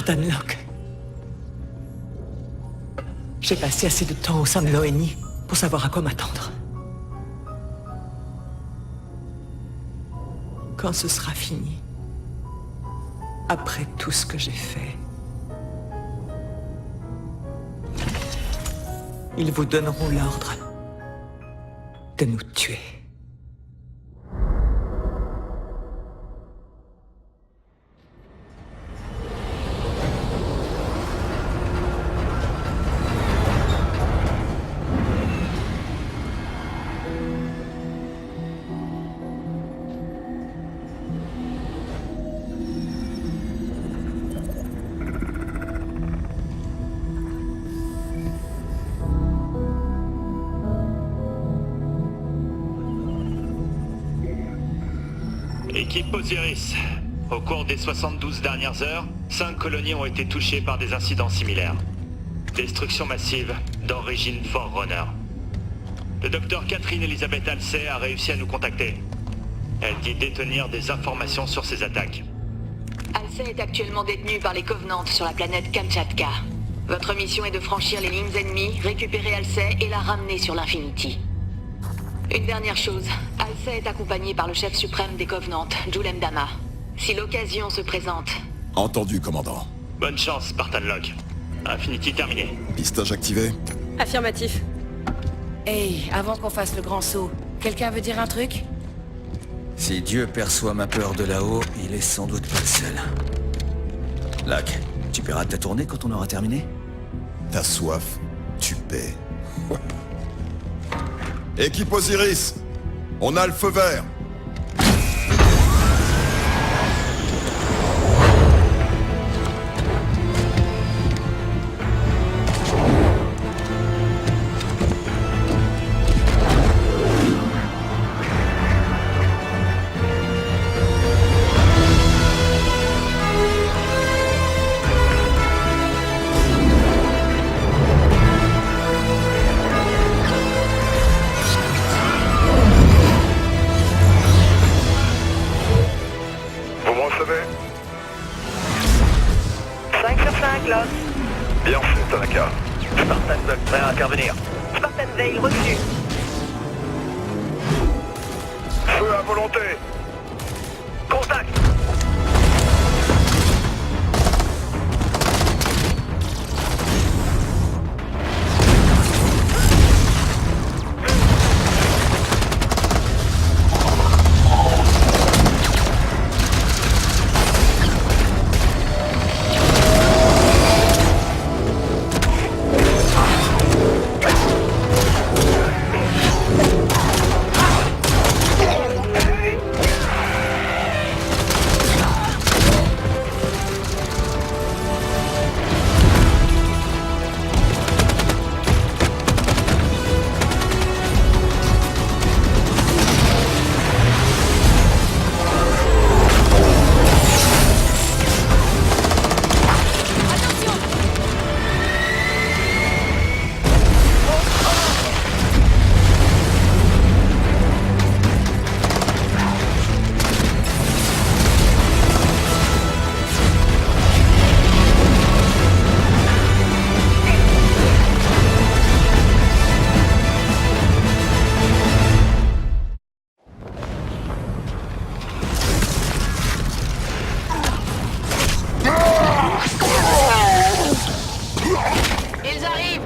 Spartan Locke. J'ai passé assez de temps au sein de l'ONI pour savoir à quoi m'attendre. Quand ce sera fini, après tout ce que j'ai fait, ils vous donneront l'ordre de nous tuer. Équipe Osiris. Au cours des 72 dernières heures, 5 colonies ont été touchées par des incidents similaires. Destruction massive d'origine Forerunner. Le docteur Catherine Elizabeth Halsey a réussi à nous contacter. Elle dit détenir des informations sur ces attaques. Halsey est actuellement détenu par les Covenants sur la planète Kamchatka. Votre mission est de franchir les lignes ennemies, récupérer Halsey et la ramener sur l'Infinity. Une dernière chose, Halsey est accompagné par le chef suprême des Covenants, Julem Dama. Si l'occasion se présente... Entendu, commandant. Bonne chance, Spartan Locke. Infinity terminé. Pistage activé. Affirmatif. Hey, avant qu'on fasse le grand saut, quelqu'un veut dire un truc? Si Dieu perçoit ma peur de là-haut, il est sans doute pas le seul. Lac, tu paieras ta tournée quand on aura terminé? T'as soif, tu paies. Équipe Osiris, on a le feu vert. Vous me recevez? 5 sur 5, là. Bien fait, Tanaka. Spartan Locke, prêt à intervenir. Spartan Veil, reçu. Feu à volonté. Contact. Ils arrivent!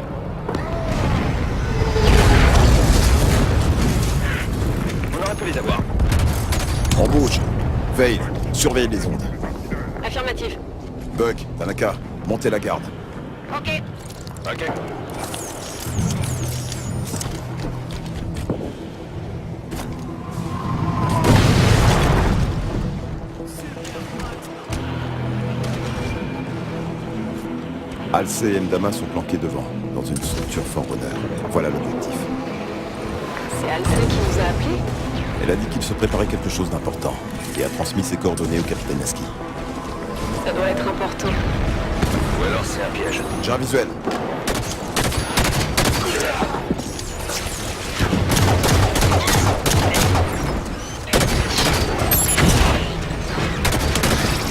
On aurait pu les avoir. On bouge. Veille, surveille les ondes. Affirmatif. Buck, Tanaka, montez la garde. Ok. Ok. Halsey et Mdama sont planqués devant, dans une structure Forerunner. Voilà l'objectif. C'est Halsey qui nous a appelés? Elle a dit qu'il se préparait quelque chose d'important, et a transmis ses coordonnées au capitaine Aski. Ça doit être important. Ou alors c'est un piège. J'ai un visuel.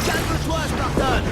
Calme-toi, Spartan.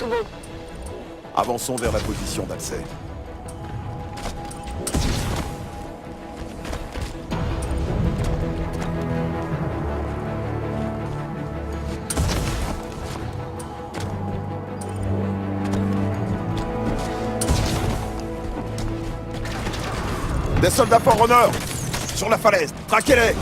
Tout bon. Avançons vers la position d'Alcey. Des soldats Forerunner! Sur la falaise! Traquez-les!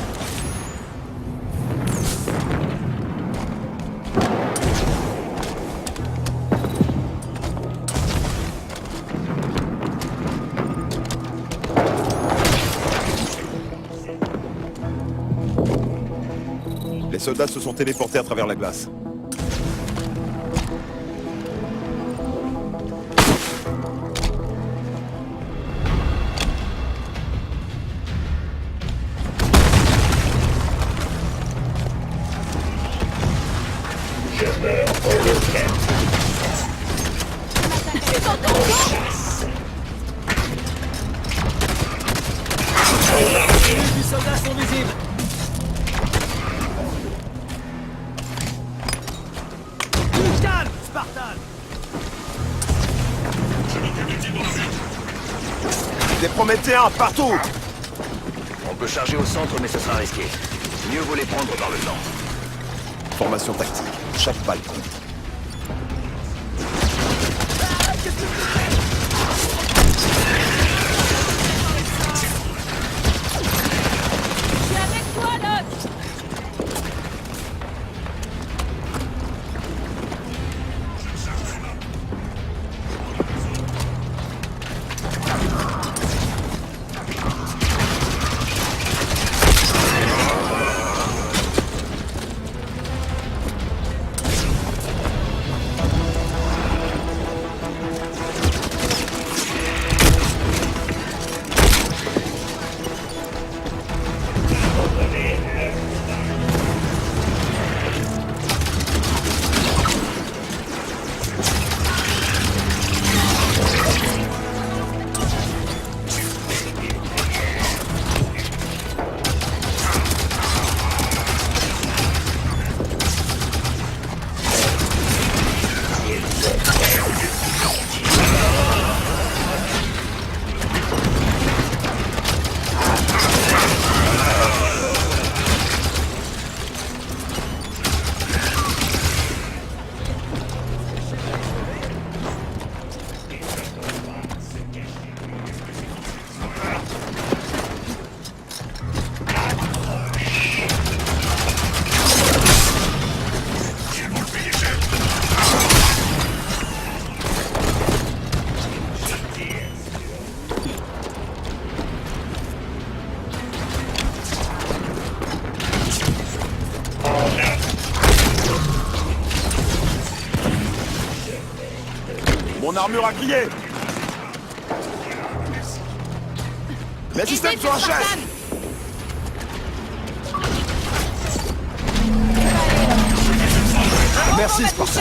Les soldats se sont téléportés à travers la glace. Les soldats sont visibles. Calme, Spartan. Des Prométhéens partout! On peut charger au centre, mais ce sera risqué. Mieux vaut les prendre par le flanc. Formation tactique. Chaque balle compte. Mon armure a crié! Les systèmes sont en chaîne! Merci, Spartan.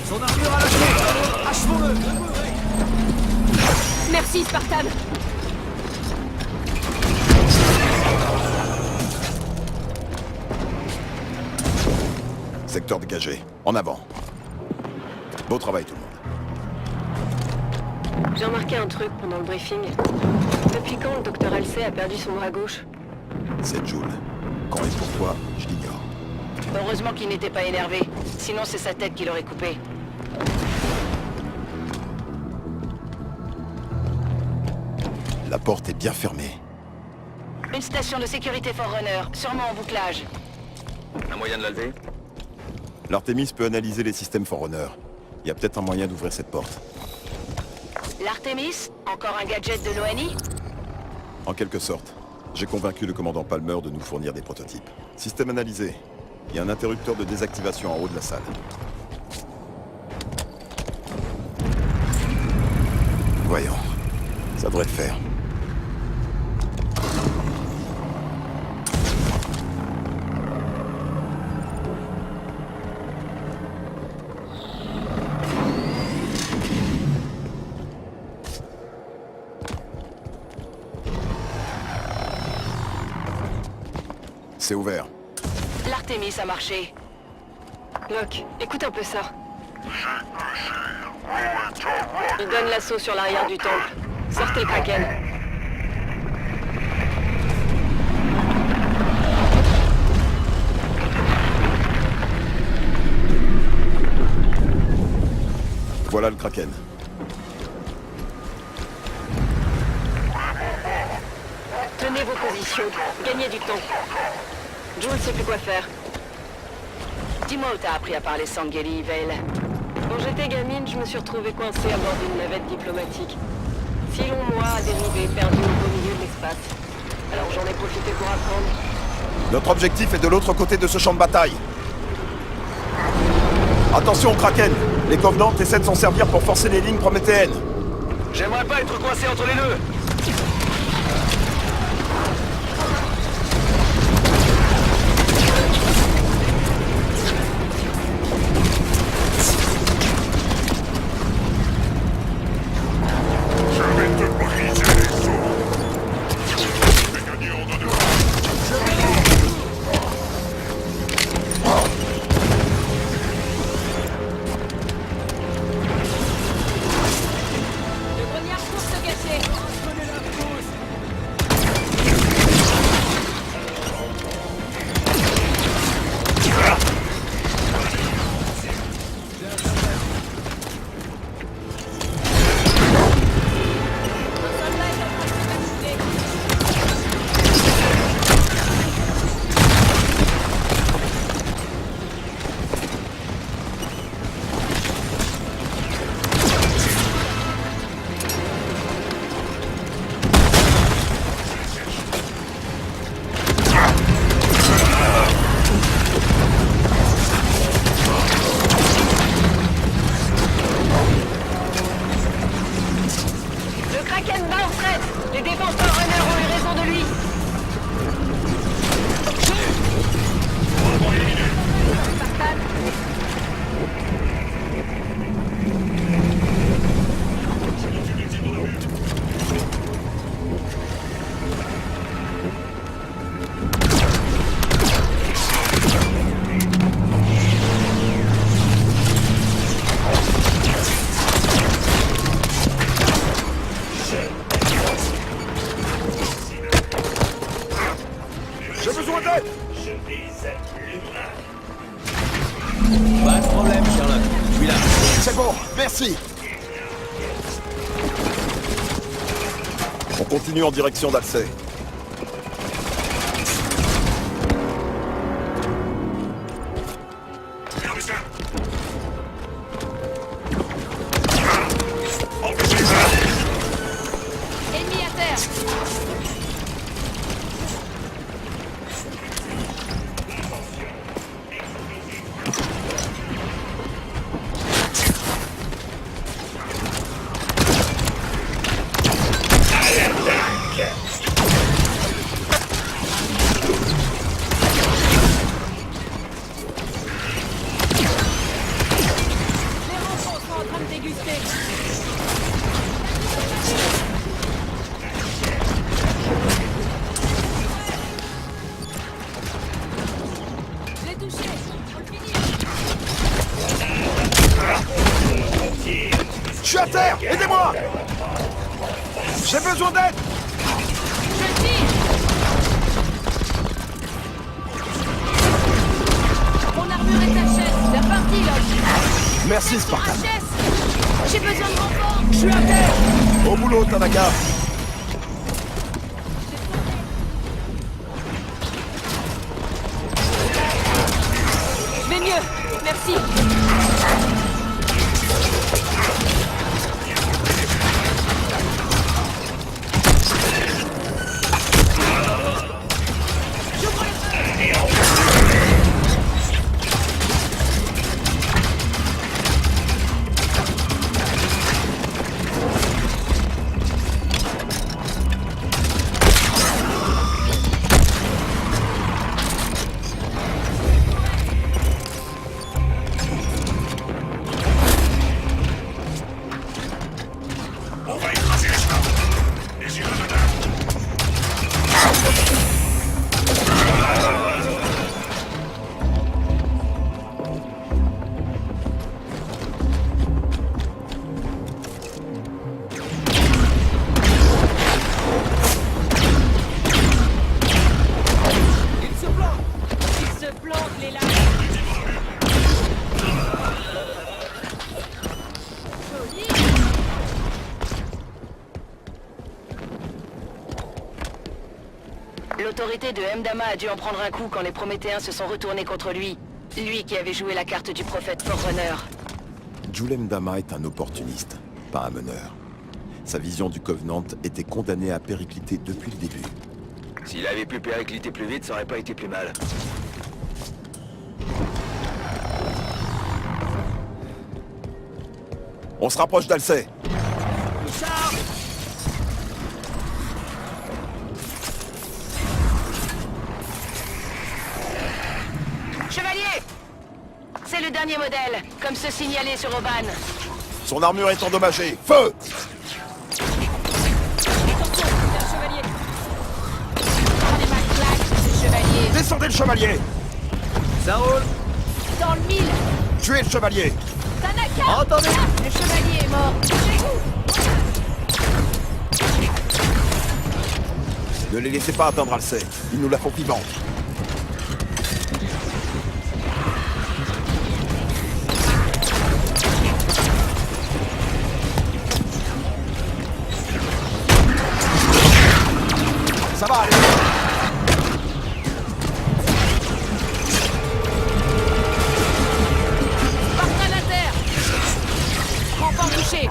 Son armure à lâcher. Achevons-le. Merci, Spartan. Secteur dégagé. En avant. Beau travail, tout le monde. J'ai remarqué un truc pendant le briefing. Depuis quand le docteur Halsey a perdu son bras gauche? C'est Joule. Quand et pourquoi, je l'ignore. Heureusement qu'il n'était pas énervé. Sinon, c'est sa tête qui l'aurait coupé. La porte est bien fermée. Une station de sécurité Forerunner, sûrement en bouclage. Un moyen de la lever? L'Artemis peut analyser les systèmes Forerunner. Il y a peut-être un moyen d'ouvrir cette porte. L'Artemis? Encore un gadget de l'ONI? En quelque sorte. J'ai convaincu le commandant Palmer de nous fournir des prototypes. Système analysé. Il y a un interrupteur de désactivation en haut de la salle. Voyons. Ça devrait le faire. C'est ouvert. L'Artemis a marché. Locke, écoute un peu ça. Il donne l'assaut sur l'arrière du temple. Sortez le Kraken. Voilà le Kraken. Tenez vos positions. Gagnez du temps. Jules sait plus quoi faire. Dis-moi où t'as appris à parler Sangeli, Vale. Quand j'étais gamine, je me suis retrouvée coincée à bord d'une navette diplomatique. 6 longs mois à dériver, perdu au beau milieu de l'espace. Alors j'en ai profité pour apprendre. Notre objectif est de l'autre côté de ce champ de bataille. Attention au Kraken. Les Covenants essaient de s'en servir pour forcer les lignes prométhéennes. J'aimerais pas être coincé entre les deux. Les défenseurs Runner ont eu raison de lui. J'ai besoin d'aide! Pas de problème, Sherlock. Je suis là. C'est bon, merci! On continue en direction d'Alcey. Ennemi à terre. Je suis à terre! Aidez-moi! J'ai besoin d'aide! Mon armure est HS. C'est reparti, Locke. Merci, Spartan. HS. J'ai besoin de renfort. Je suis à terre. Au boulot, Tanaka! Je vais mieux. Merci. L'autorité de Mdama a dû en prendre un coup quand les Prométhéens se sont retournés contre lui. Lui qui avait joué la carte du prophète Forerunner. Jules Mdama est un opportuniste, pas un meneur. Sa vision du Covenant était condamnée à péricliter depuis le début. S'il avait pu péricliter plus vite, ça aurait pas été plus mal. On se rapproche d'Alcey. Chevalier! C'est le dernier modèle, comme ceux signalés sur Oban. Son armure est endommagée. Feu! Chevalier. Prenez ma claque, chevalier. Descendez le chevalier! Ça roule. Dans le mille. Tuez le chevalier! Tanaka! Entendez. Le chevalier est mort. Chez vous. Ne les laissez pas atteindre Alcey. Ils nous la font vivante. Ça va aller. Partez à la terre. Rempart touché.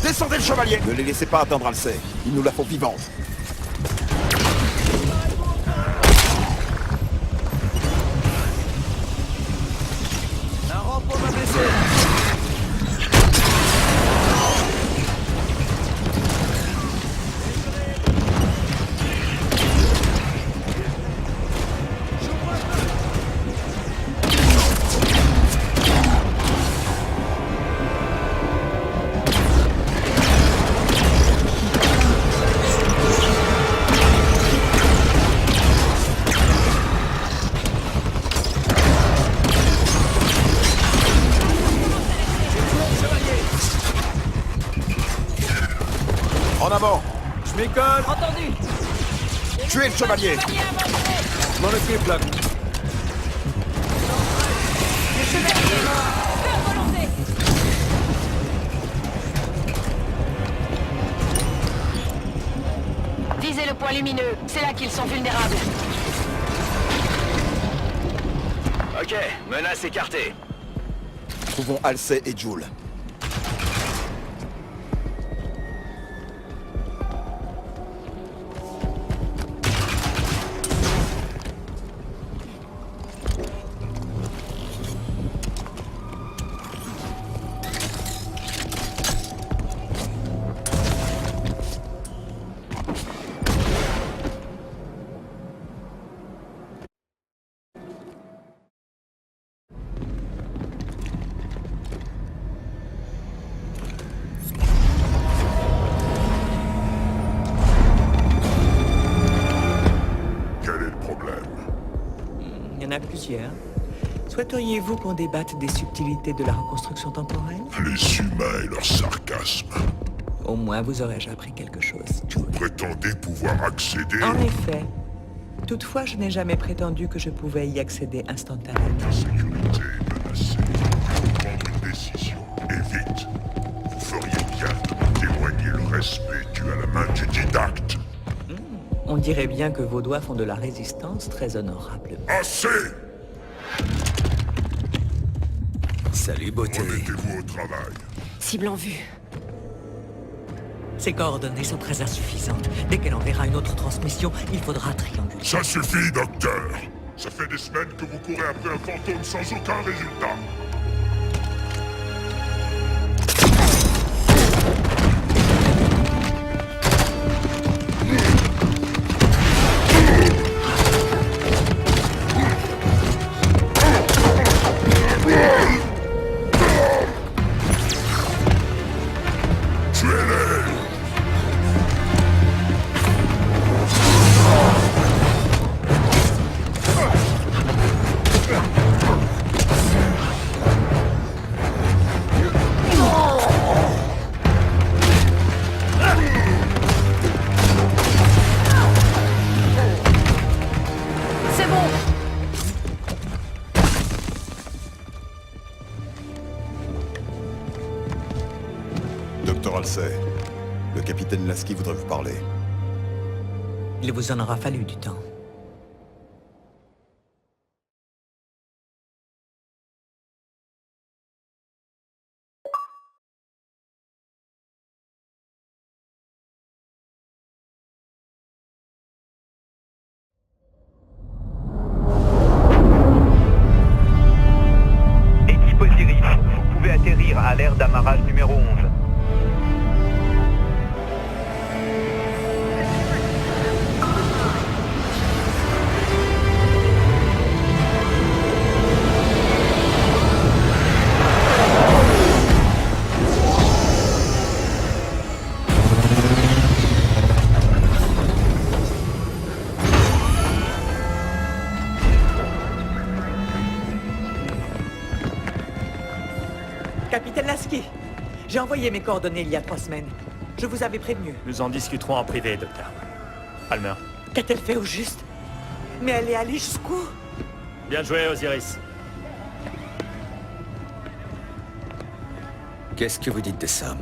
Descendez le chevalier! Ne les laissez pas atteindre Alcey. Ils nous la font vivante. Un rang pour ma blessée. En avant! Je m'y colle. Entendu. Tuez le chevalier! Chevalier abandonné. Je m'en occupe, là. Le chevalier est mort. Faire volonté. Visez le point lumineux, c'est là qu'ils sont vulnérables. Ok, menace écartée. Trouvons Alcey et Jules. Il y en a plusieurs. Souhaiteriez-vous qu'on débatte des subtilités de la reconstruction temporelle? Les humains et leur sarcasme. Au moins vous aurais-je appris quelque chose, Jules. Prétendez pouvoir accéder... En effet. Toutefois, je n'ai jamais prétendu que je pouvais y accéder instantanément. La sécurité est menacée. Prendre une décision, et vite. Vous feriez bien d'éloigner le respect dû à la main du didacte. On dirait bien que vos doigts font de la résistance très honorable. Assez! Salut, beauté. Remettez-vous au travail. Cible en vue. Ces coordonnées sont très insuffisantes. Dès qu'elle enverra une autre transmission, il faudra trianguler. Ça suffit, docteur. Ça fait des semaines que vous courez après un fantôme sans aucun résultat. C'est bon! Docteur Halsey, le capitaine Lasky voudrait vous parler. Il vous en aura fallu du temps. Équipe Osiris, vous pouvez atterrir à l'aire d'amarrage numéro 11. Capitaine Lasky, j'ai envoyé mes coordonnées il y a 3 semaines. Je vous avais prévenu. Nous en discuterons en privé, docteur. Palmer. Qu'a-t-elle fait au juste? Mais elle est allée jusqu'où? Bien joué, Osiris. Qu'est-ce que vous dites de ça?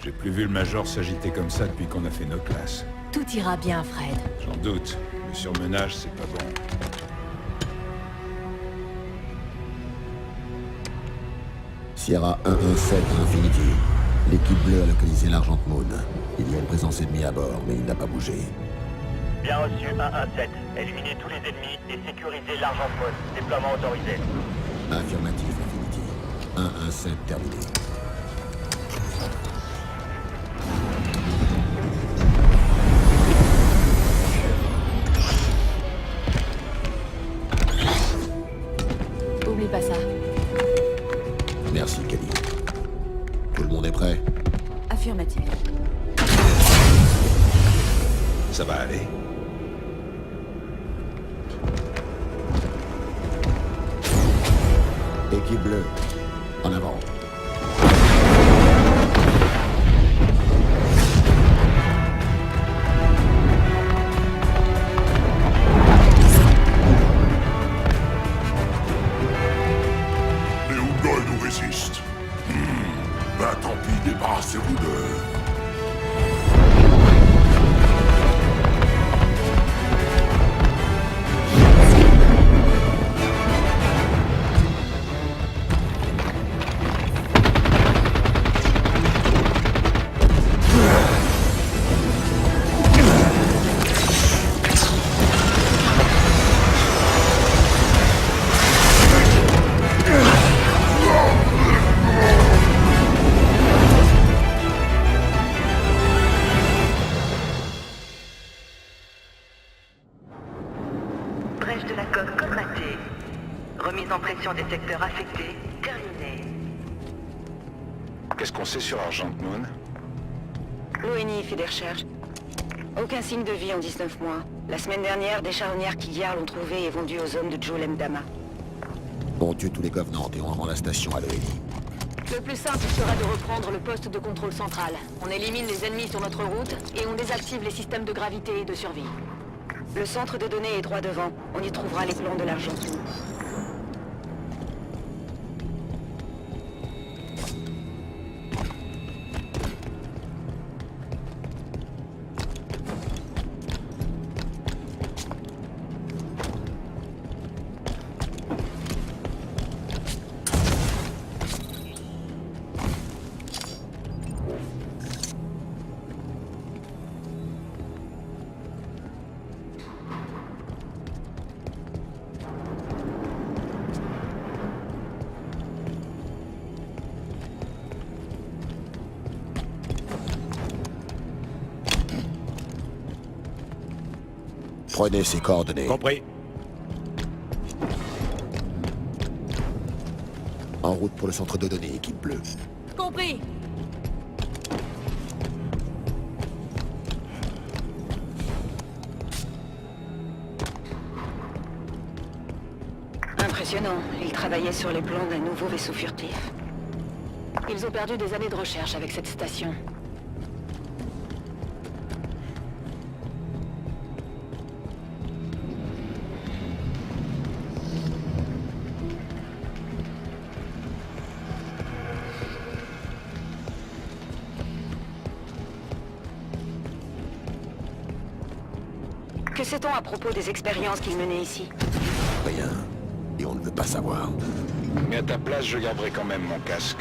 J'ai plus vu le Major s'agiter comme ça depuis qu'on a fait nos classes. Tout ira bien, Fred. J'en doute. Le surmenage, c'est pas bon. Sierra 117 à Infinity. L'équipe bleue a localisé l'Argent Moon. Il y a une présence ennemie à bord, mais il n'a pas bougé. Bien reçu, 117. Éliminez tous les ennemis et sécurisez l'Argent Moon. Déploiement autorisé. Affirmatif, Infinity. 117 terminé. Oublie pas ça. Merci, Kelly. Tout le monde est prêt? Affirmatif. Ça va aller. Équipe bleue, en avant. Les Ungol nous résistent. Bah tant pis, débarrassez-vous d'eux. Secteur affecté, terminé. Qu'est-ce qu'on sait sur Argent Moon? L'ONI fait des recherches. Aucun signe de vie en 19 mois. La semaine dernière, des charnières Killiar l'ont trouvé et vendu aux hommes de Joel Mdama. On tue tous les Covenants et on rend la station à l'ONI. Le plus simple serait de reprendre le poste de contrôle central. On élimine les ennemis sur notre route et on désactive les systèmes de gravité et de survie. Le centre de données est droit devant. On y trouvera les plans de l'argent. Prenez ces coordonnées. Compris. En route pour le centre de données, équipe bleue. Compris. Impressionnant. Ils travaillaient sur les plans d'un nouveau vaisseau furtif. Ils ont perdu des années de recherche avec cette station. Que sait-on à propos des expériences qu'ils menaient ici? Rien. Et on ne veut pas savoir. Mais à ta place, je garderai quand même mon casque.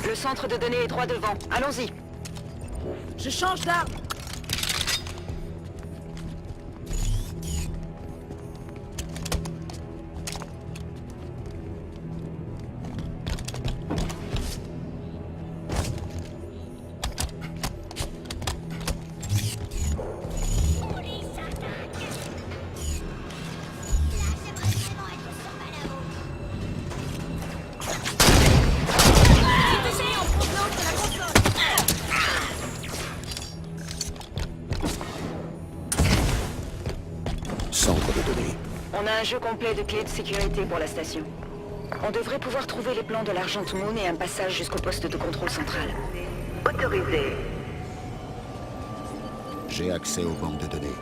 Le centre de données est droit devant. Allons-y. Je change d'arme. Centre de données. On a un jeu complet de clés de sécurité pour la station. On devrait pouvoir trouver les plans de l'Argent Moon et un passage jusqu'au poste de contrôle central. Autorisé. J'ai accès aux banques de données.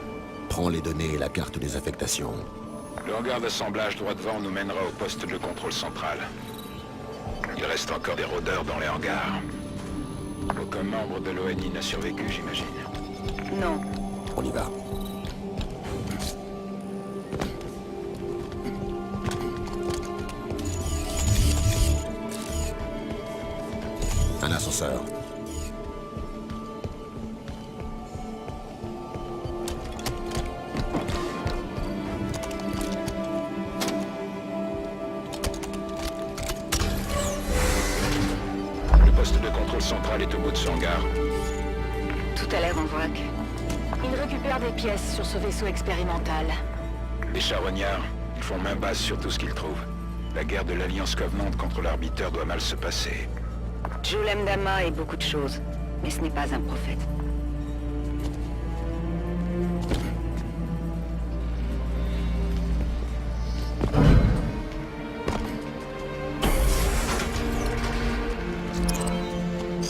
Prends les données et la carte des affectations. Le hangar d'assemblage droit devant nous mènera au poste de contrôle central. Il reste encore des rôdeurs dans les hangars. Aucun membre de l'ONI n'a survécu, j'imagine. Non. On y va. Un ascenseur. contrôle central est au bout de ce hangar. Tout a l'air en vrac. Il récupère des pièces sur ce vaisseau expérimental. Les charognards, ils font main basse sur tout ce qu'ils trouvent. La guerre de l'Alliance Covenant contre l'arbiteur doit mal se passer. Julem Dama est beaucoup de choses, mais ce n'est pas un prophète.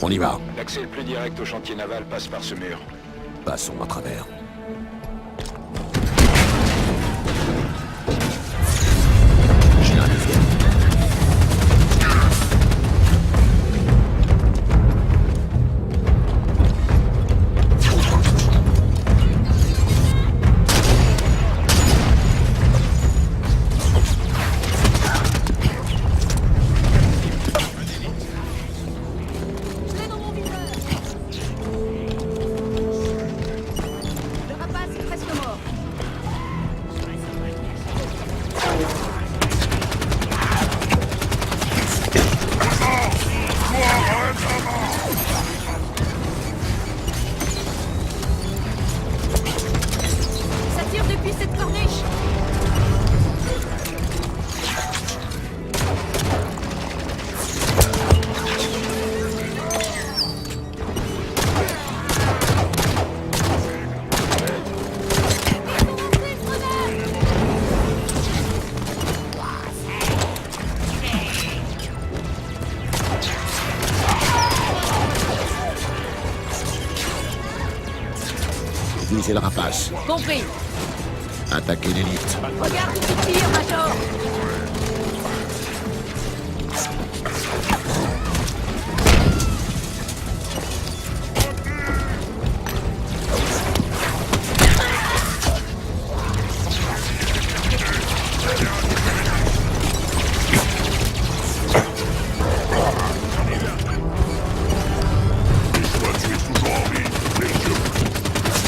On y va. L'accès le plus direct au chantier naval passe par ce mur. Passons à travers. J'ai un deuxième. Visez le rapace. Compris. Attaquez l'élite. Regarde qui tire, Major.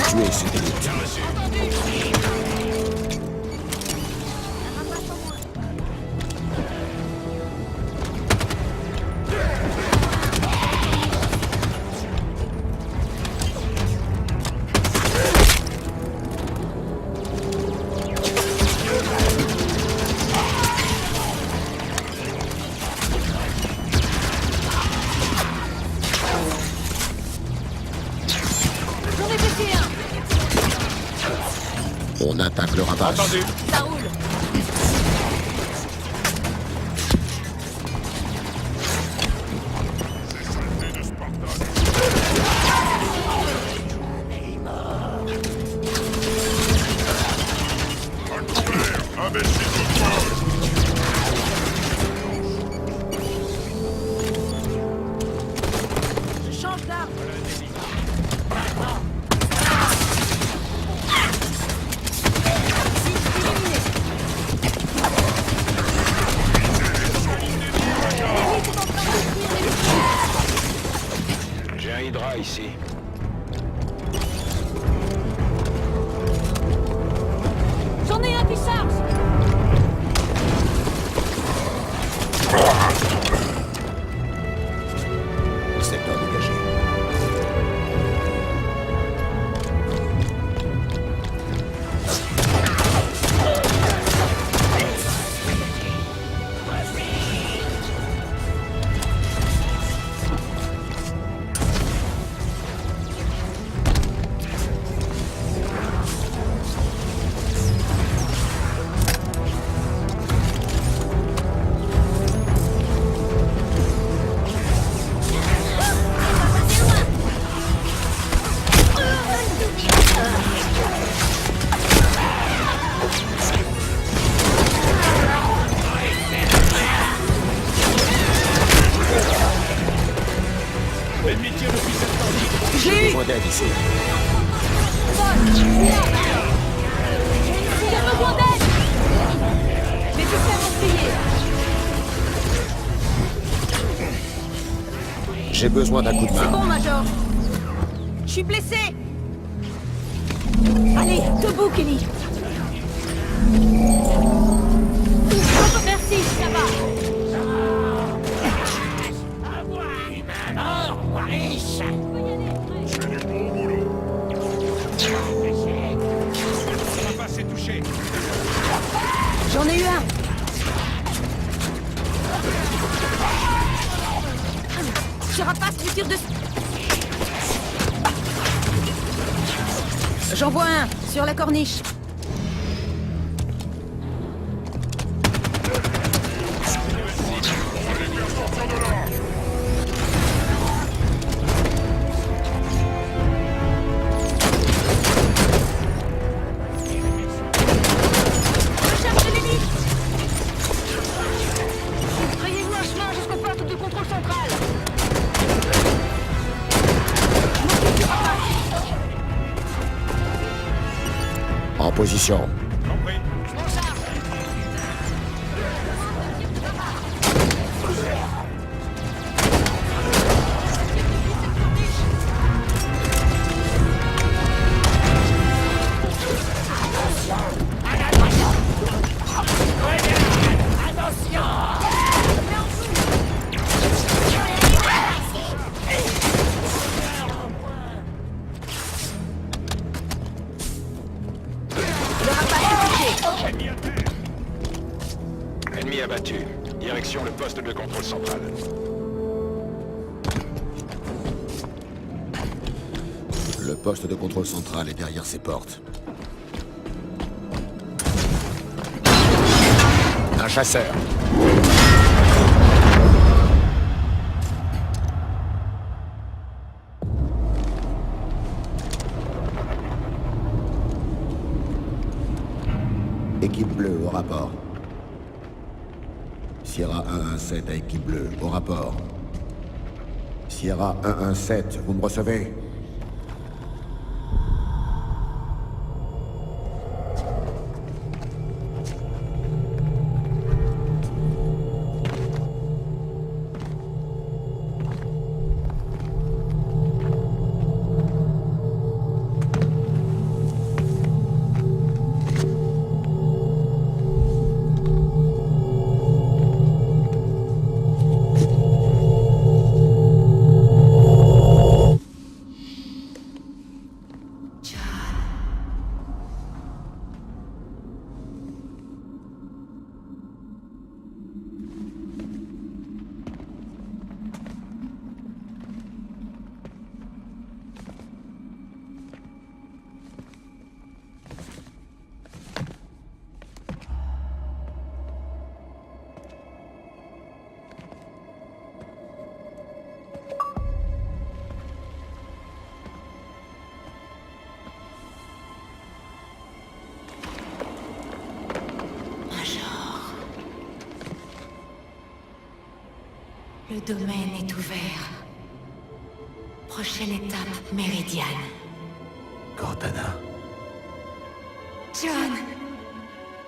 Tuez cette élite. J'en ai blessé un. On attaque le rapace. Ça roule. Je change d'arme. J'ai un Hydra ici. J'en ai un qui charge. Secteur dégagé. J'ai besoin d'aide ici. J'ai besoin d'aide. Mais tu fais mon plier. J'ai besoin d'un coup de C'est main. bon, Major. Je suis blessé. Allez, debout, Kenny. Merci, ça va. C'est du bon boulot. La base est touchée. J'en ai eu un. Carapace lui tire dessus. J'en vois un, sur la corniche. Frayez-vous un chemin jusqu'au poste de contrôle central. En position. Compris. Ennemi abattu. Direction le poste de contrôle central. Le poste de contrôle central est derrière ces portes. Un chasseur. Équipe bleue, au rapport. Sierra 117 à équipe bleue, au rapport. Sierra 117, vous me recevez? Le domaine est ouvert. Prochaine étape, Méridiane. Cortana. John,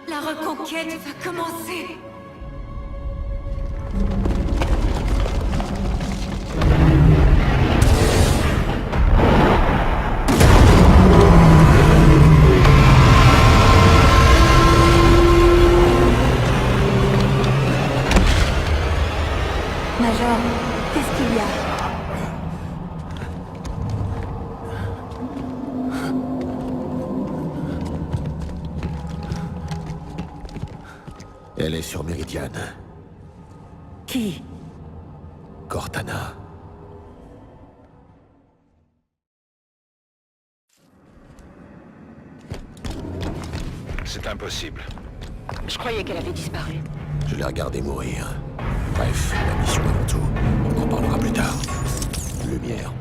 la reconquête va commencer. Major, qu'est-ce qu'il y a? Elle est sur Méridiane. Qui? Cortana. C'est impossible. Je croyais qu'elle avait disparu. Je l'ai regardée mourir. Bref, la mission avant tout. On en parlera plus tard. Lumière.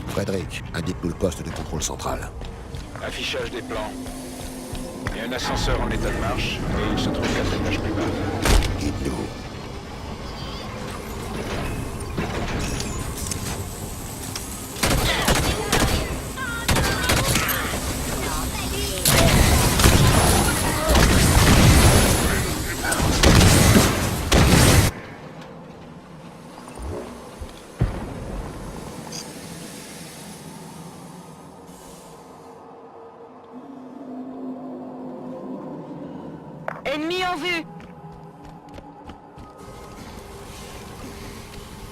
Frédéric, indique-nous le poste de contrôle central. Affichage des plans. Il y a un ascenseur en état de marche, et il se trouve 4 étages plus bas. Guide-nous. Ennemi en vue!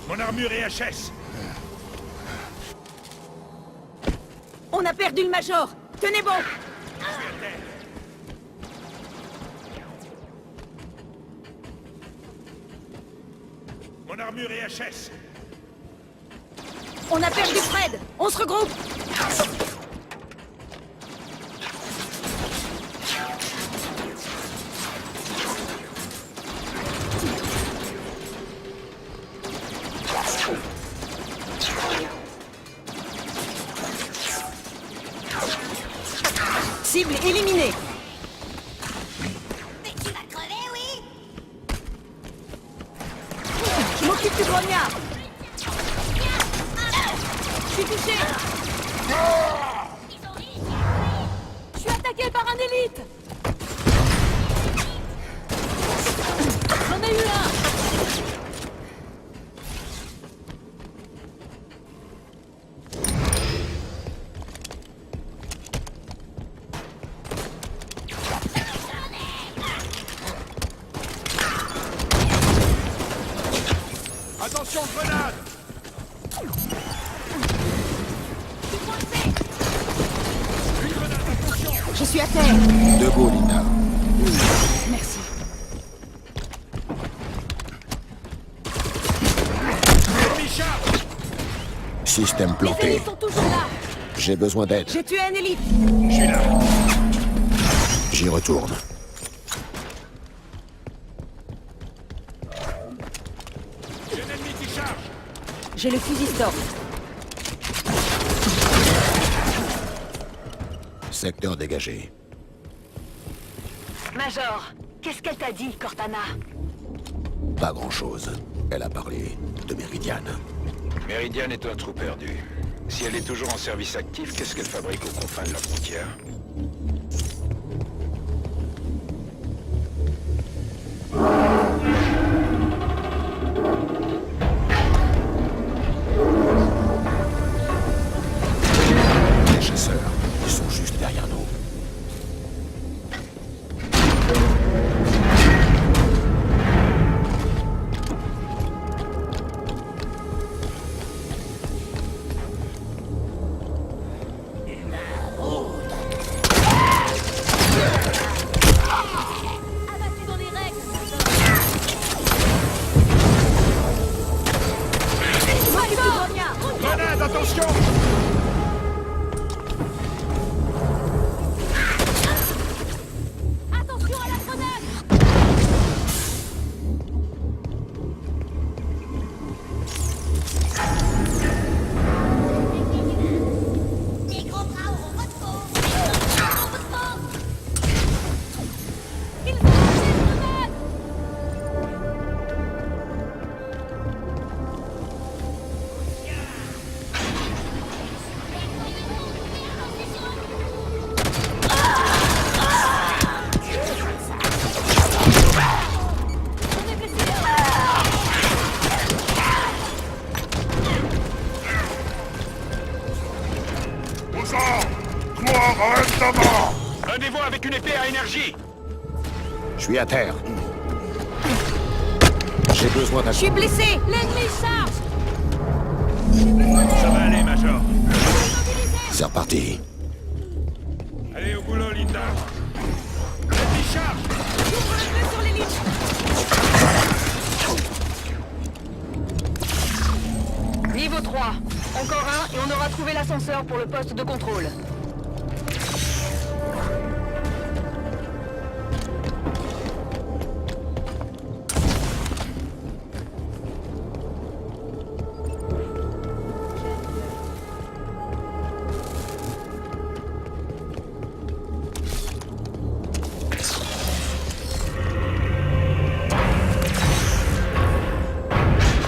Mon armure est HS. On a perdu le Major. Tenez bon. Mon armure est HS. On a perdu Fred. On se regroupe. Cible éliminée. Mais tu vas crever, oui? Je m'occupe du grognard. Je suis touché. Je suis attaqué par un élite. J'en ai eu un. Attention, grenade! Je suis à terre. Debout, Linda. Merci. Système Les planté. élites sont toujours là. J'ai besoin d'aide. J'ai tué un élite. Je suis là. J'y retourne. J'ai un ennemi qui charge. J'ai le fusil Storm. Secteur dégagé. Major, qu'est-ce qu'elle t'a dit, Cortana? Pas grand-chose. Elle a parlé de Méridiane. Méridiane est un trou perdu. Si elle est toujours en service actif, qu'est-ce qu'elle fabrique aux confins de la frontière? Les chasseurs, ils sont juste derrière nous. Abattu dans les règles. M'occupe du grognard. Grenade, attention! Attention à la grenade. Les gros bras auront votre peau. Les gros bras auront votre peau. Ils ont lancé une grenade. On est blessé. Aux armes! Gloire à Eldama! Rendez-vous avec une épée à énergie! Je suis à terre. J'ai besoin d'un... Je suis blessé. L'ennemi charge. Ça va aller, Major. C'est reparti. Allez au boulot, Linda. L'ennemi charge! J'ouvre le feu sur l'élite. Niveau 3. Encore un et on aura trouvé l'ascenseur pour le poste de contrôle.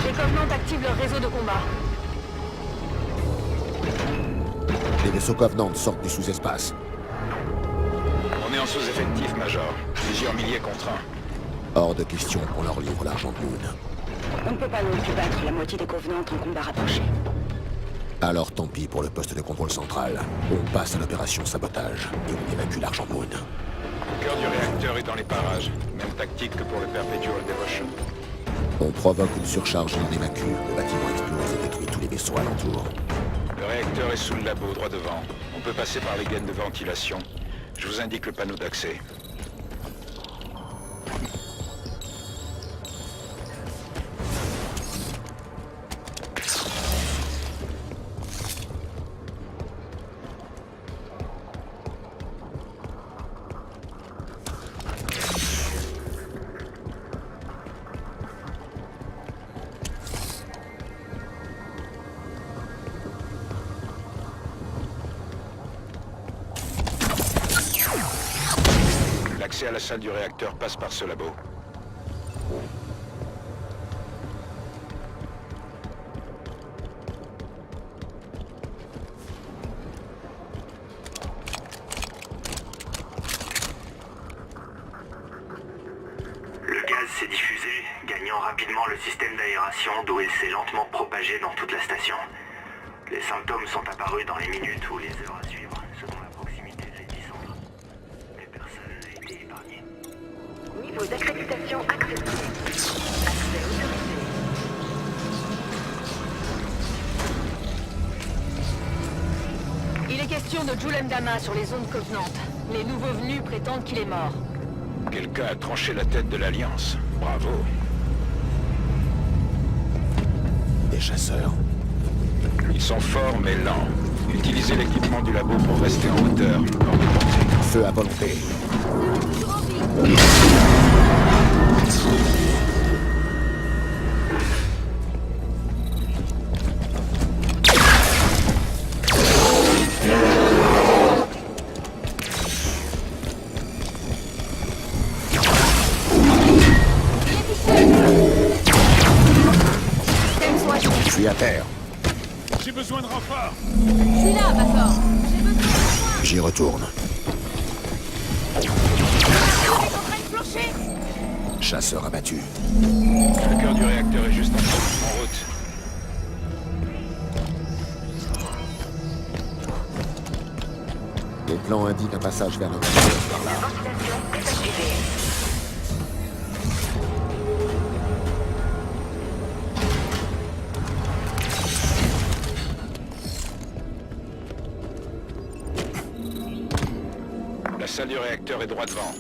Les Covenants activent leur réseau de combat. Les vaisseaux Covenant sortent du sous-espace. On est en sous-effectif, Major. Plusieurs milliers contre un. Hors de question qu'on leur livre l'argent de Moon. On ne peut pas non plus battre la moitié des Covenants en combat rapproché. Alors tant pis pour le poste de contrôle central. On passe à l'opération sabotage et on évacue l'argent de Moon. Le cœur du réacteur est dans les parages. Même tactique que pour le Perpetual Devotion. On provoque une surcharge et on évacue. Le bâtiment explose et détruit tous les vaisseaux alentours. Le réacteur est sous le labo, droit devant. On On peut passer par les gaines de ventilation. Je vous indique le panneau d'accès. L'accès à la salle du réacteur passe par ce labo. Le gaz s'est diffusé, gagnant rapidement le système d'aération d'où il s'est lentement propagé dans toute la station. Les symptômes sont apparus dans les minutes ou les heures à suivre, selon la proximité de l'épicentre. Mais personne n'a été épargné. Niveau d'accréditation accepté. Accès autorisé. Il est question de Jules Mdama sur les zones Covenant. Les nouveaux venus prétendent qu'il est mort. Quelqu'un a tranché la tête de l'Alliance. Bravo. Des chasseurs. Ils sont forts mais lents. Utilisez l'équipement du labo pour rester en hauteur. Hors de portée. Feu à volonté. Je suis à terre. J'ai besoin de renfort. Je suis là, Bator. J'ai besoin de toi. J'y retourne. Tu es en train de flancher. Chasseur abattu. Le cœur du réacteur est juste en route. Les plans indiquent un passage vers le réacteur par là. Ventilation désactivée. La salle du réacteur est droit devant.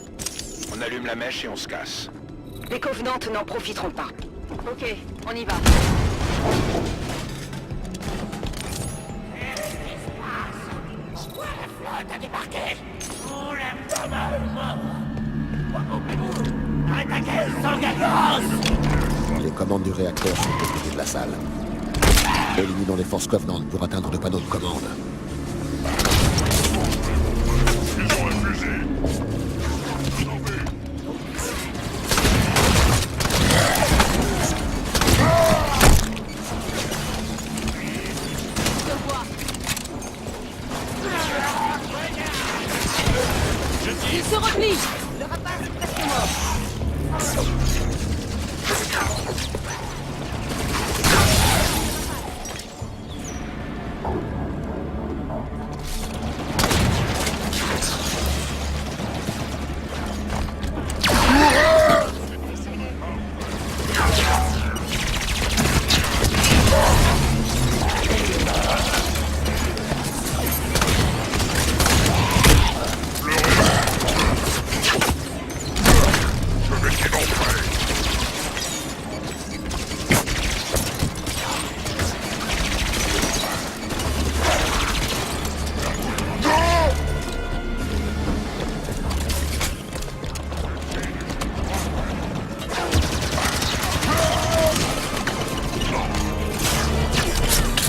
On allume la mèche et on se casse. Les Covenants n'en profiteront pas. Ok, on y va. Les commandes du réacteur sont au côté de la salle. Éliminons les forces Covenant pour atteindre le panneau de commande. Ils ont un fusil. Je te vois. Il se replie. Le rapace est presque mort.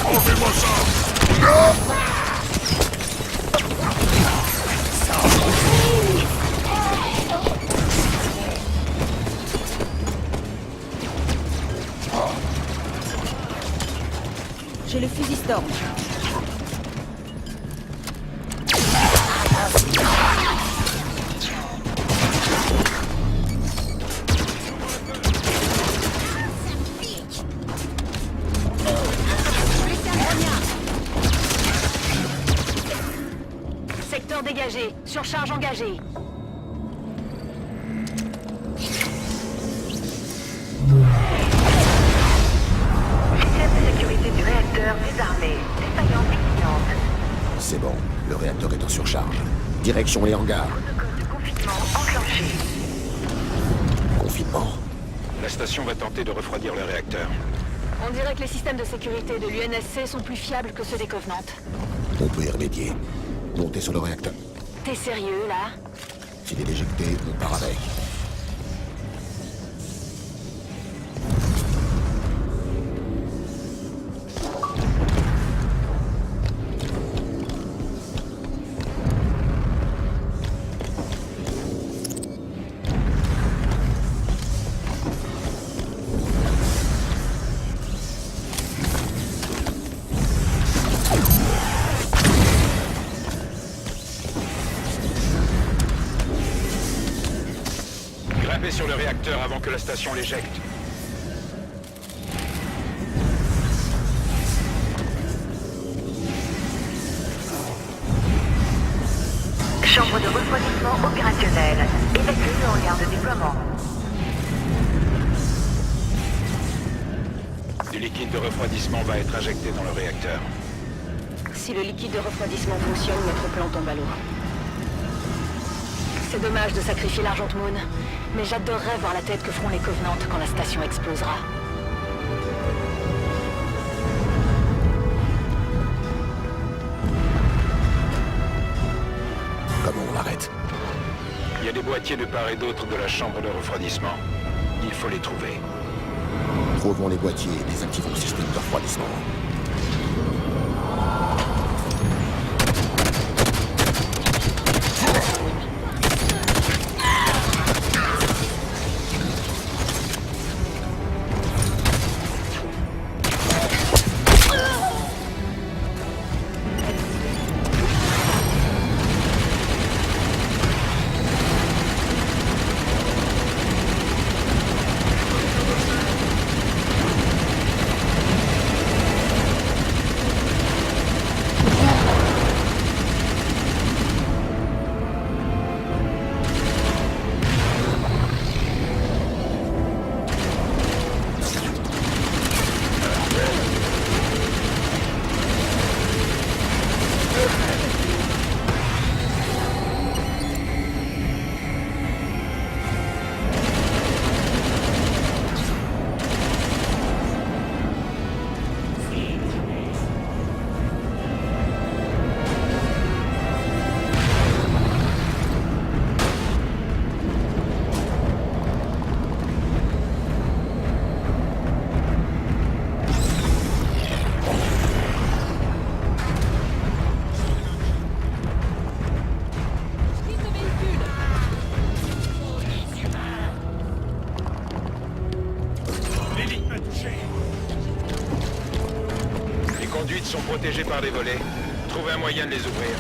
Enlevez-moi ça. J'ai le fusil Storm. Secteur dégagé. Surcharge engagée. Système de sécurité du réacteur désarmé. Défaillance imminente. C'est bon. Le réacteur est en surcharge. Direction les hangars. Protocole de confinement enclenché. Confinement. La station va tenter de refroidir le réacteur. On dirait que les systèmes de sécurité de l'UNSC sont plus fiables que ceux des Covenants. On peut y remédier. Monter sur le réacteur. T'es sérieux, là? S'il est éjecté, on part avec. Grimpez sur le réacteur avant que la station l'éjecte. Chambre de refroidissement opérationnelle. Évacuez le hangar de déploiement. Du liquide de refroidissement va être injecté dans le réacteur. Si le liquide de refroidissement fonctionne, notre plan tombe à l'eau. C'est dommage de sacrifier l'Argent Moon, mais j'adorerais voir la tête que feront les Covenants quand la station explosera. Comment on l'arrête? Il y a des boîtiers de part et d'autre de la chambre de refroidissement. Il faut les trouver. Trouvons les boîtiers et désactivons le système de refroidissement. Les conduites sont protégées par des volets. Trouvez un moyen de les ouvrir.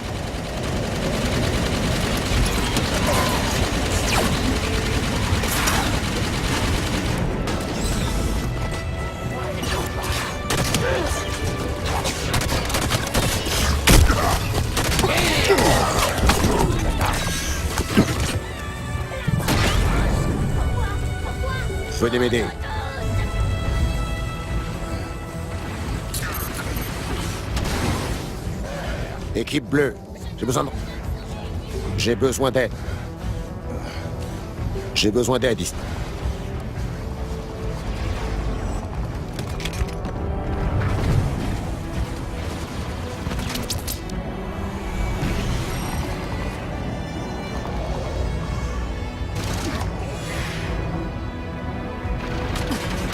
Venez m'aider. Équipe bleue, j'ai besoin d'aide. J'ai besoin d'aide ici.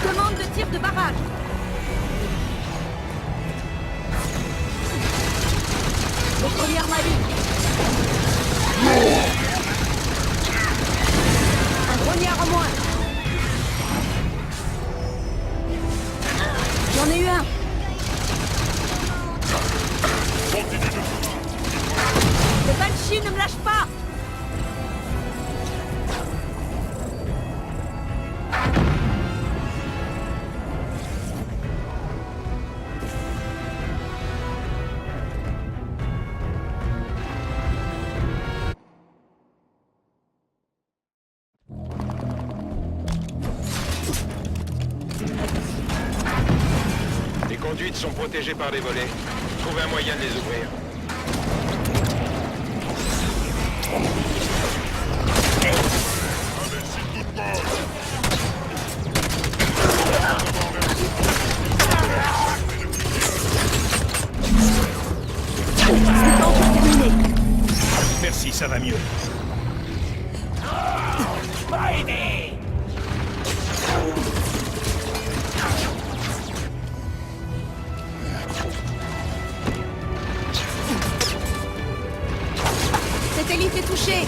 Commande de tir de barrage. Aux premières malines. Un grognard en moins. J'en ai eu un. Les Banshees ne me lâchent pas. Les conduites sont protégées par des volets. Trouvez un moyen de les ouvrir. Merci, ça va mieux. Cette élite est touchée.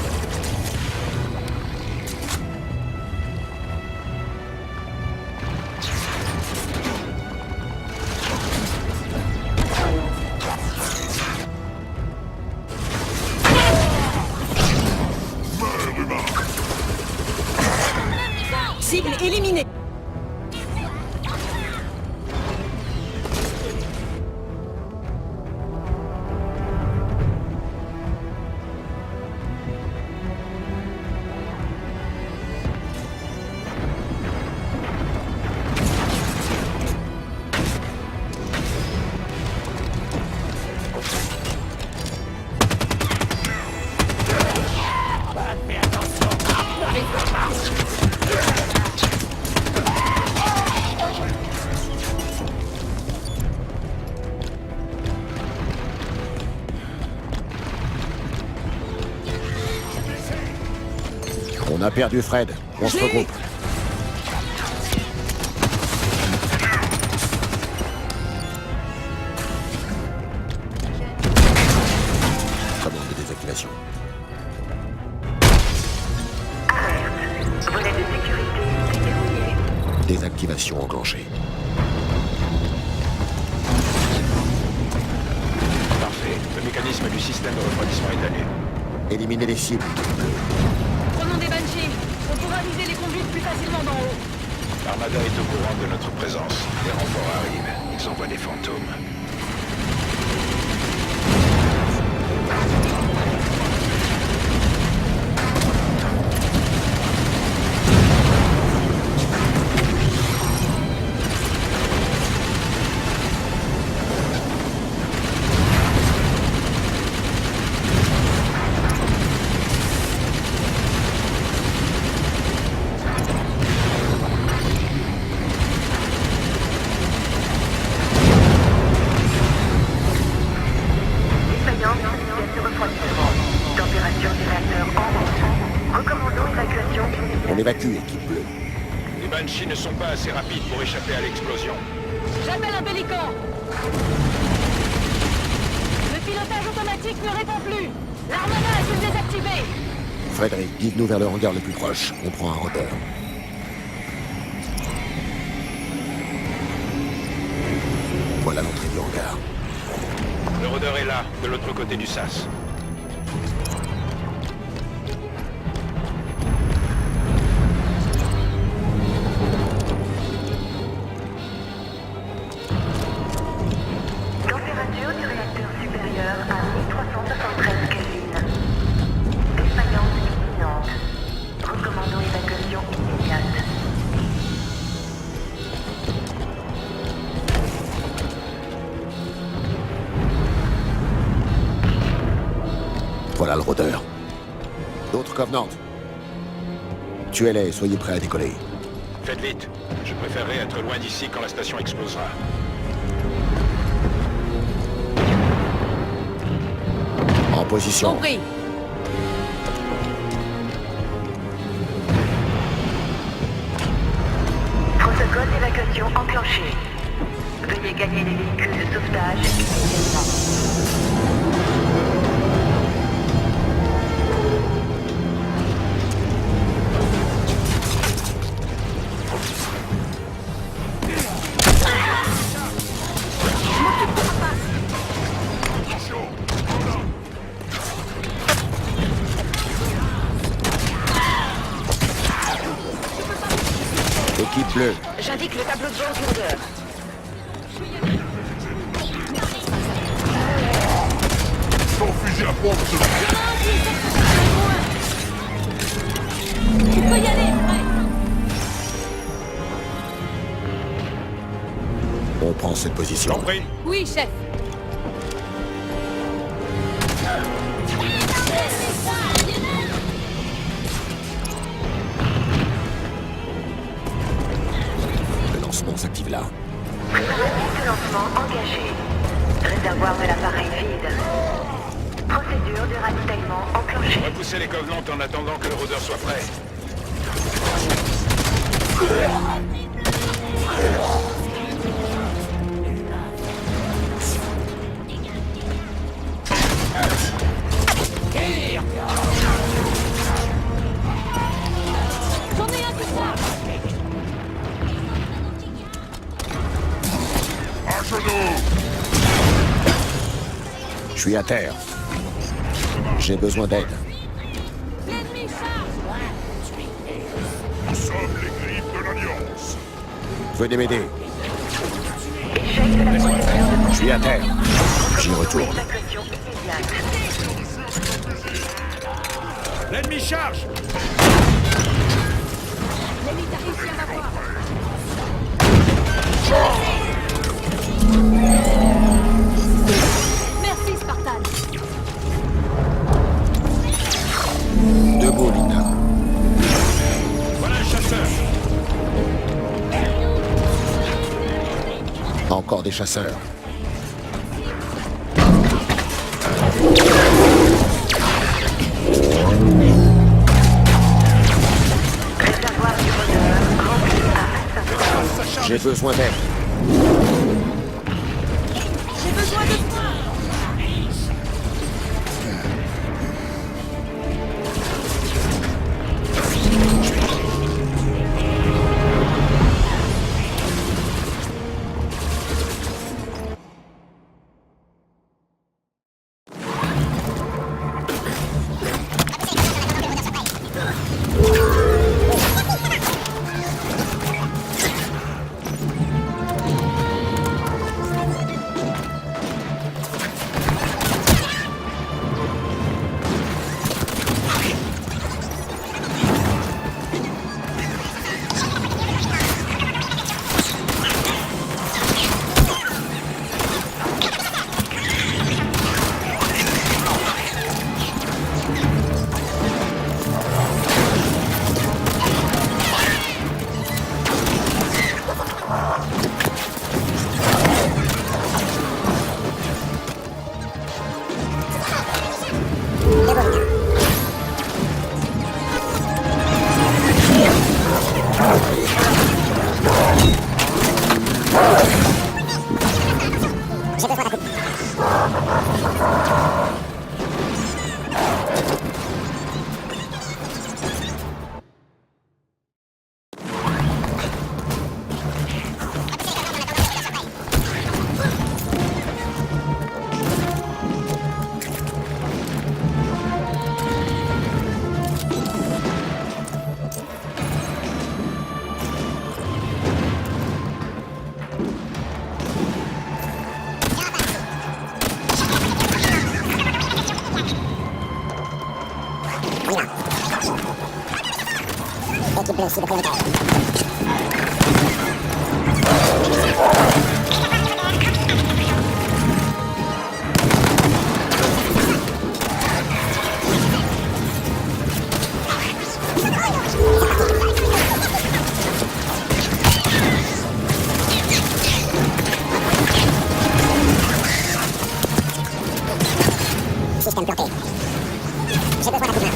Cible éliminée. On a perdu Fred. On se regroupe. Commande de désactivation. Volet de sécurité déverrouillé. Désactivation enclenchée. Parfait. Le mécanisme du système de refroidissement est allé. Éliminez les cibles. Prenons des Banshee. On pourra viser les conduites plus facilement d'en haut. L'Armada est au courant de notre présence. Les renforts arrivent. Ils envoient des fantômes. On évacue, équipe bleue. Les Banshee ne sont pas assez rapides pour échapper à l'explosion. J'appelle un pélican. Le pilotage automatique ne répond plus. L'armada est désactivée. Frédéric, guide-nous vers le hangar le plus proche. On prend un repère. Voilà l'entrée du hangar. Le rôdeur est là, de l'autre côté du sas. Température du réacteur supérieure à 1373 Kelvin. Défaillance imminente. Recommandons évacuation immédiate. Voilà le rôdeur. D'autres Covenants. Tuez-les et soyez prêts à décoller. Faites vite. Je préférerais être loin d'ici quand la station explosera. En position. Compris. Protocole d'évacuation enclenché. Veuillez gagner les véhicules de sauvetage immédiatement. Équipe bleue. J'indique le tableau de bord du rôdeur. Ton fusil à pompe se Tu peux y aller, Fred. On prend cette position. Compris? Oui, chef. Repoussez les Covenants en attendant que le rôdeur soit prêt. J'en ai un qui part. À genoux! Je suis à terre. J'ai besoin d'aide. L'ennemi charge. Nous sommes les griffes de l'Alliance. Venez m'aider. Je suis à terre. J'y retourne. L'ennemi charge! L'ennemi t'a réussi à m'avoir. Merci, Spartan. Debout, Lina. Voilà un chasseur! Encore des chasseurs. J'ai besoin d'aide. J'ai besoin de toi. Système planté. J'ai besoin d'un coup de main.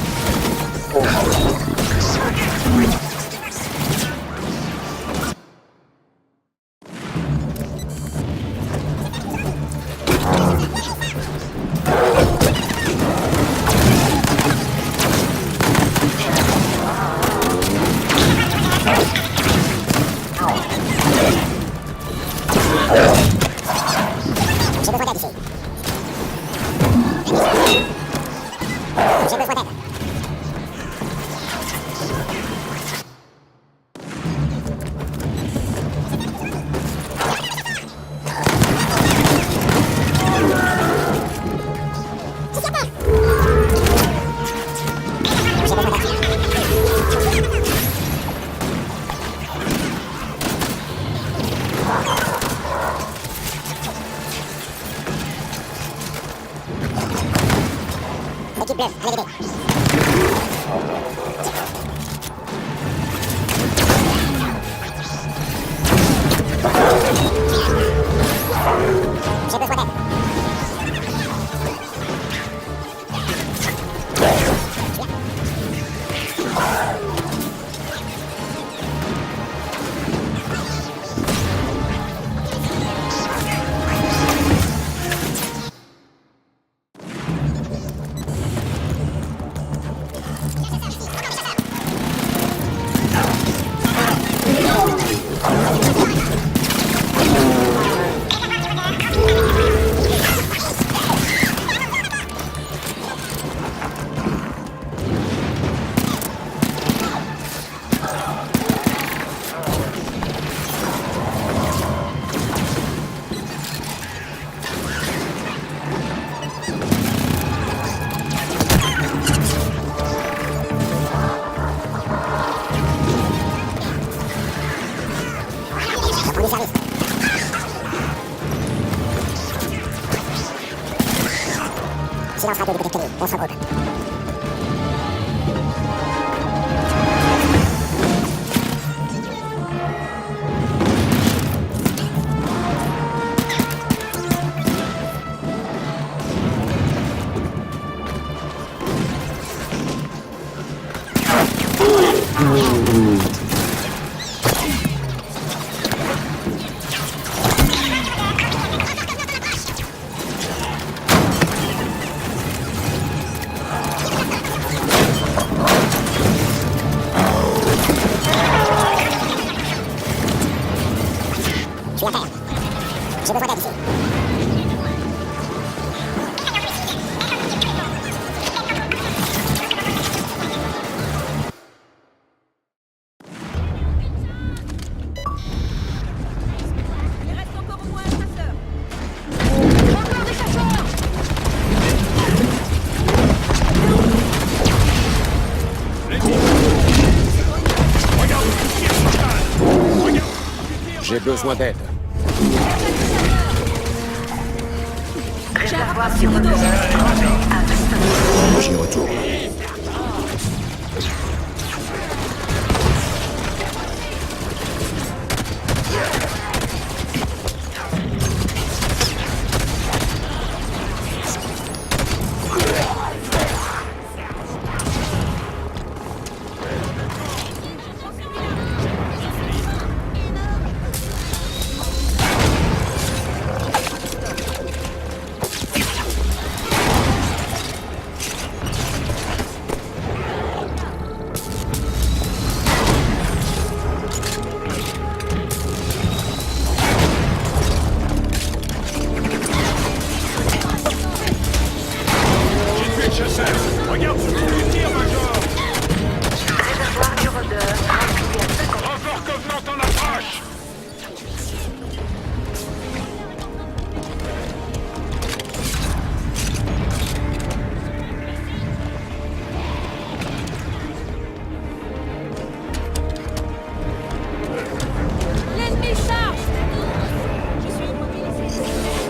Équipe bleue, allez l'aider. J'ai besoin d'aide. Silence radio du côté de Kelly. On se regroupe. Je suis à terre. J'ai besoin d'aide ici. Il reste encore au moins un chasseur. Encore des chasseurs. J'ai besoin d'aide. Réservoir du rôdeur. J'y retourne. Regarde ce qu'on lui tire, Major. Réservoir du rôdeur. Renfort Covenant en approche. L'ennemi charge. Je suis immobilisé.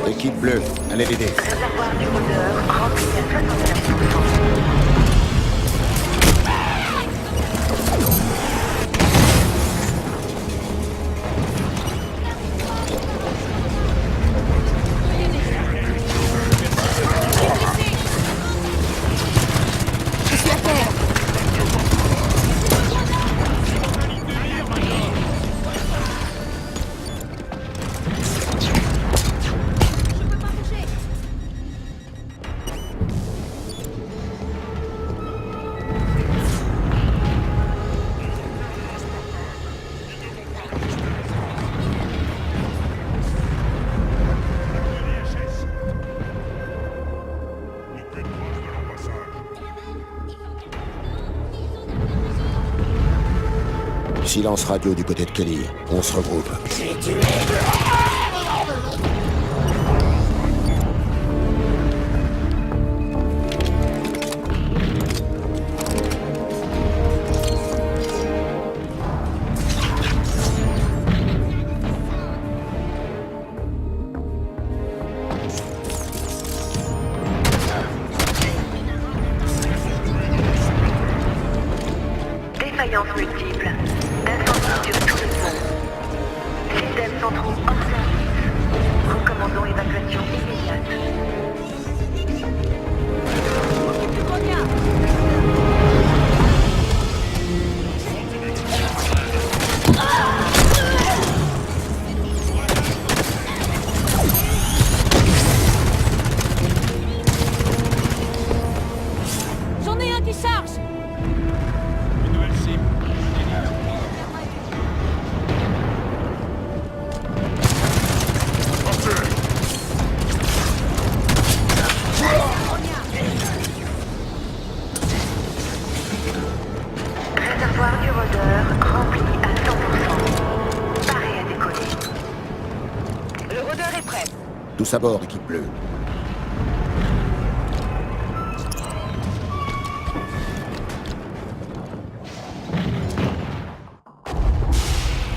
Équipe bleue, allez l'aider. Réservoir du rôdeur rempli à 79%. Je suis à terre. Je peux pas bouger. Silence radio du côté de Kelly. On se regroupe. Défaillance multiple. Incendie sur tout le pont. Systèmes centraux hors service. Recommandons évacuation immédiate. J'en ai un qui charge. Une nouvelle cible. Réservoir du rôdeur rempli à 100%. Paré à décoller. Le rôdeur est prêt. Tous à bord, équipe bleue.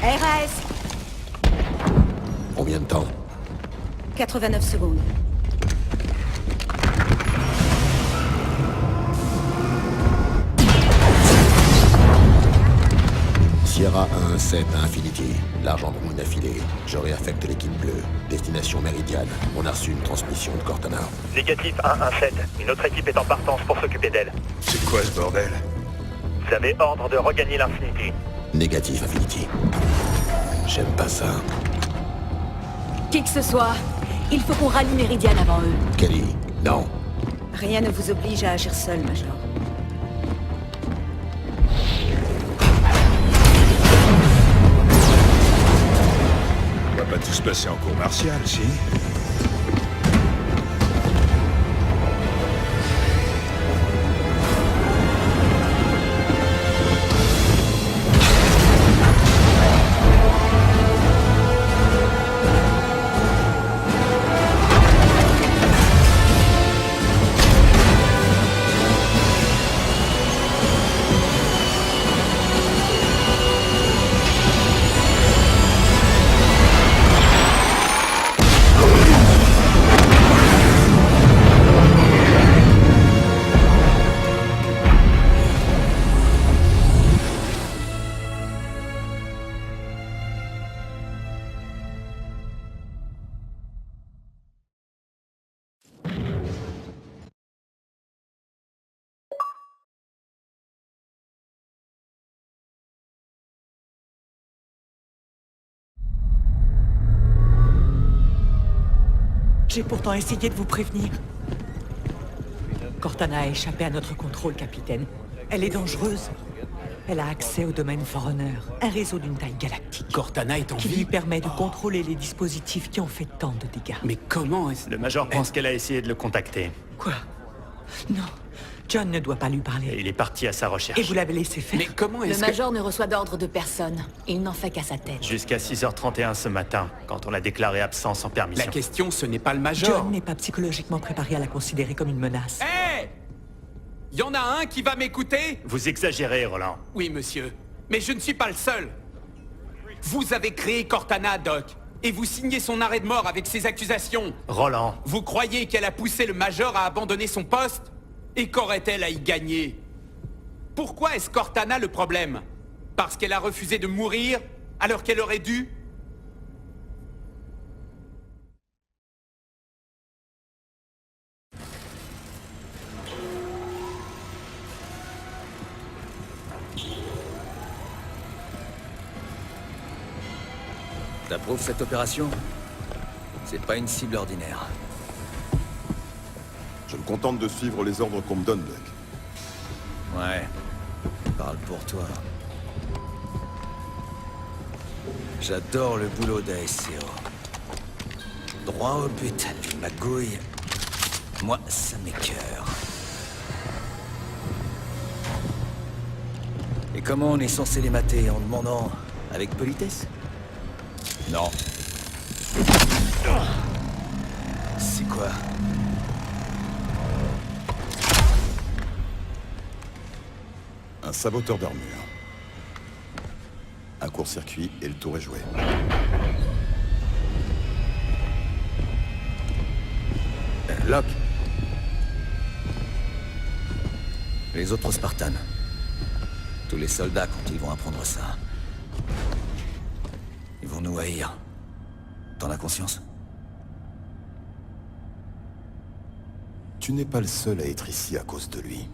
RAS. Combien de temps? 89 secondes. Sierra 117 à Infinity. L'argent de Moon a filé. Je réaffecte l'équipe bleue. Destination Méridiane. On a reçu une transmission de Cortana. Négatif 117. Une autre équipe est en partance pour s'occuper d'elle. C'est quoi ce bordel? Vous avez ordre de regagner l'Infinity. Négatif Infinity. J'aime pas ça. Qui que ce soit, il faut qu'on rallie Méridiane avant eux. Kelly, non. Rien ne vous oblige à agir seul, Major. On va pas tout se passer en cours martiale, si? J'ai pourtant essayé de vous prévenir. Cortana a échappé à notre contrôle, capitaine. Elle est dangereuse. Elle a accès au domaine Forerunner, un réseau d'une taille galactique. Cortana est en qui vie lui permet de contrôler les dispositifs qui ont fait tant de dégâts. Mais comment est-ce... Le Major pense qu'elle a essayé de le contacter. Quoi? Non. John ne doit pas lui parler. Et il est parti à sa recherche. Et vous l'avez laissé faire. Mais comment Le est-ce que... Major ne reçoit d'ordre de personne. Il n'en fait qu'à sa tête. Jusqu'à 6h31 ce matin, quand on l'a déclaré absent sans permission. La question, ce n'est pas le Major. John n'est pas psychologiquement préparé à la considérer comme une menace. Hé! Y en a un qui va m'écouter? Vous exagérez, Roland. Oui, monsieur. Mais je ne suis pas le seul. Vous avez créé Cortana, Doc. Et vous signez son arrêt de mort avec ces accusations. Roland. Vous croyez qu'elle a poussé le Major à abandonner son poste? Et qu'aurait-elle à y gagner? Pourquoi est-ce Cortana le problème? Parce qu'elle a refusé de mourir alors qu'elle aurait dû? T'approuves cette opération? C'est pas une cible ordinaire. Je me contente de suivre les ordres qu'on me donne, Doc. Ouais. Parle pour toi. J'adore le boulot d'ASCO. Droit au but, les magouilles. Moi, ça m'écœure. Et comment on est censé les mater? En demandant avec politesse? Non. C'est quoi? Un saboteur d'armure. Un court-circuit et le tour est joué. Locke. Les autres Spartans. Tous les soldats, quand ils vont apprendre ça, ils vont nous haïr. T'en as conscience? Tu n'es pas le seul à être ici à cause de lui.